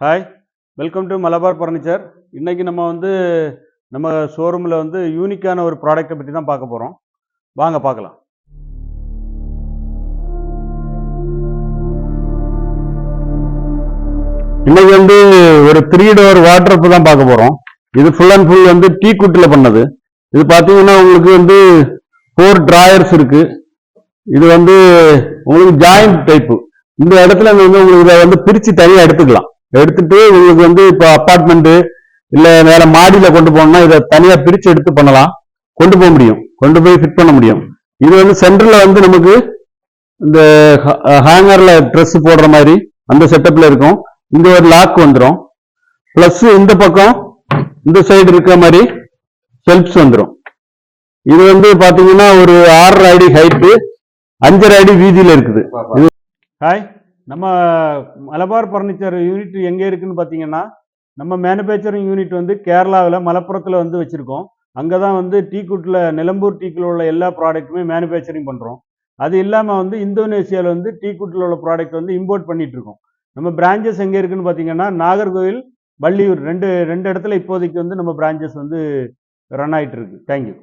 Hi, welcome to Malabar furniture. இன்னைக்கு நம்ம ஷோரூமில் யூனிக்கான ஒரு ப்ராடக்ட்டை பற்றி தான் பார்க்க போகிறோம். வாங்க பார்க்கலாம். இன்னைக்கு ஒரு 3 டோர் வார்ட்ரோப் தான் பார்க்க போகிறோம். இது ஃபுல் அண்ட் ஃபுல் டீ குட்டில் பண்ணது. இது பார்த்தீங்கன்னா உங்களுக்கு 4 டிராயர்ஸ் இருக்கு. இது உங்களுக்கு ஜாயிண்ட் டைப்பு. இந்த இடத்துல உங்களுக்கு இதை பிரித்து தனியாக எடுத்துக்கலாம். எடுத்துட்டு உங்களுக்கு இப்போ அப்பார்ட்மெண்ட் இல்ல மேல மாடியில கொண்டு போகணும்னா இதை தனியா பிரிச்சு எடுத்து பண்ணலாம். கொண்டு போக முடியும், கொண்டு போய் ஃபிட் பண்ண முடியும். இது சென்டர்ல நமக்கு இந்த ஹேங்கர்ல ட்ரெஸ் போடுற மாதிரி அந்த செட்டப்ல இருக்கும். இங்க ஒரு லாக் வந்துடும். பிளஸ் இந்த பக்கம் இந்த சைடு இருக்கிற மாதிரி செல்ஃப்ஸ் வந்துடும். இது பாத்தீங்கன்னா ஒரு 6 அடி ஹைட்டு, 5 அடி வீதியில இருக்குது. ஹாய், நம்ம மலபார் ஃபர்னிச்சர் யூனிட் எங்கே இருக்குன்னு பார்த்தீங்கன்னா, நம்ம மேனுஃபேக்சரிங் யூனிட் கேரளாவில் மலப்புரத்தில் வச்சுருக்கோம். அங்கே தான் டீக்குட்டில் நிலம்பூர் டீக்குள்ள உள்ள எல்லா ப்ராடக்ட்டுமே மேனுஃபேக்சரிங் பண்ணுறோம். அது இல்லாமல் இந்தோனேஷியாவில் டீக்குட்டில் உள்ள ப்ராடக்ட் இம்போர்ட் பண்ணிகிட்ருக்கோம். நம்ம பிரான்ச்சஸ் எங்கே இருக்குன்னு பார்த்தீங்கன்னா, நாகர்கோவில், வள்ளியூர் ரெண்டு இடத்துல இப்போதைக்கு நம்ம பிரான்ச்சஸ் ரன் ஆகிட்டு இருக்கு. தேங்க்யூ.